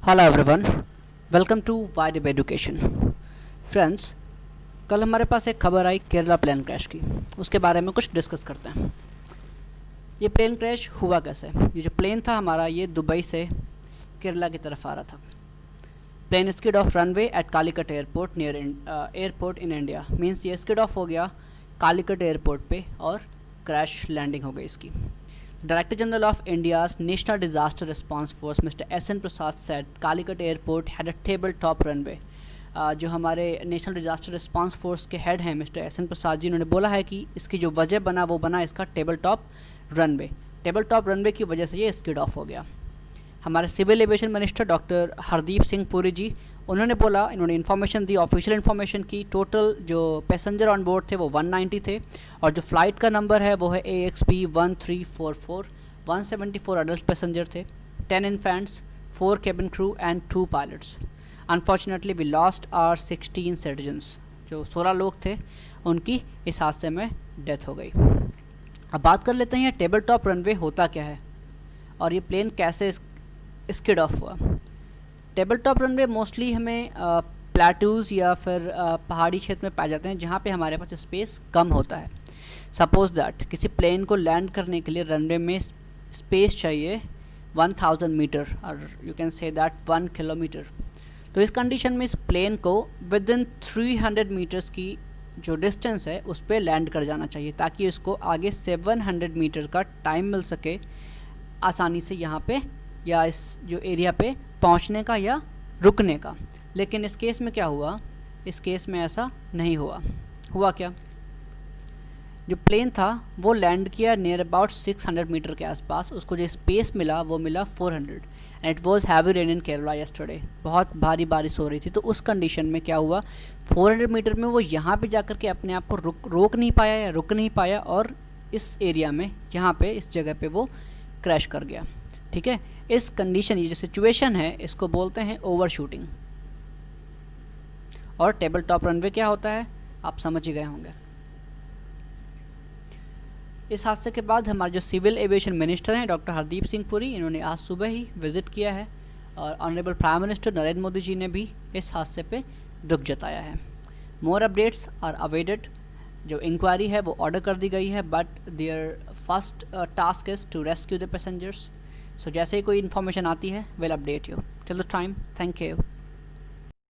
Hello everyone, welcome to wide education. Friends, कल हमारे पास एक खबर आई केरला प्लेन क्रैश की। उसके बारे में कुछ डिस्कस करते हैं। ये प्लेन क्रैश हुआ कैसे? ये जो प्लेन था हमारा, ये दुबई से केरला की तरफ आ रहा था। Plane skid off runway at Calicut airport near airport in India. Means ये स्किड ऑफ हो गया कालीकट एयरपोर्ट पे और क्रैश लैंडिंग हो गई इसकी। Director General of India's National Disaster Response Force Mr. S.N. Prasad said Calicut Airport had a tabletop runway। जो हमारे नेशनल डिज़ास्टर रिस्पांस फोर्स के हेड हैं mister S N Prasad ji, उन्होंने बोला है कि इसकी जो वजह बना वो बना इसका table top runway. Table top runway की वजह से ये स्किड ऑफ हो गया। हमारे civil aviation minister doctor Hardeep Singh Puri ji, उन्होंने बोला, इन्होंने इन्फॉर्मेशन दी, ऑफिशियल इन्फॉर्मेशन की। टोटल जो पैसेंजर ऑन बोर्ड थे वो 190 थे और जो फ़्लाइट का नंबर है वो है AXP 1344। 174 अडल्ट पैसेंजर थे, 10 infants, 4 cabin crew and 2 pilots. Unfortunately we lost our 16 citizens. जो 16 लोग थे उनकी इस हादसे में डेथ हो गई। अब बात कर लेते हैं ये टेबल टॉप रनवे होता क्या है और ये प्लेन कैसे स्किड ऑफ हुआ। टेबल टॉप रनवे मोस्टली हमें प्लेटूज़ या फिर पहाड़ी क्षेत्र में पाए जाते हैं जहाँ पे हमारे पास स्पेस कम होता है। सपोज़ दैट किसी प्लेन को लैंड करने के लिए रनवे में स्पेस चाहिए 1000 मीटर और you can say that 1 kilometre. तो इस कंडीशन में इस प्लेन को विद इन 300 मीटर्स की जो डिस्टेंस है उस पर लैंड कर जाना चाहिए ताकि उसको आगे 700 मीटर का टाइम मिल सके आसानी से यहाँ पे या इस जो एरिया पे पहुँचने का या रुकने का। लेकिन इस केस में क्या हुआ, इस केस में ऐसा नहीं हुआ। हुआ क्या, जो प्लेन था वो लैंड किया नियर अबाउट 600 मीटर के आसपास। उसको जो स्पेस मिला वो मिला 400 and it was heavy rain in Kerala yesterday. बहुत भारी बारिश हो रही थी। तो उस कंडीशन में क्या हुआ, 400 मीटर में वो यहाँ पे जाकर के अपने आप को रोक नहीं पाया या रुक नहीं पाया और इस एरिया में यहाँ पे इस जगह पे वो क्रैश कर गया। ठीक है, इस कंडीशन, ये जो सिचुएशन है इसको बोलते हैं ओवर शूटिंग। और टेबल टॉप रनवे क्या होता है आप समझ ही गए होंगे। इस हादसे के बाद हमारे जो सिविल एविएशन मिनिस्टर हैं डॉक्टर हरदीप सिंह पुरी, इन्होंने आज सुबह ही विज़िट किया है और honourable prime minister Narendra Modi ji ने भी इस हादसे पे दुख जताया है। More updates are awaited. जो इंक्वायरी है वो ऑर्डर कर दी गई है but their first task is to rescue the passengers. So जैसे ही कोई इन्फॉर्मेशन आती है will update you. Till the time, thank you.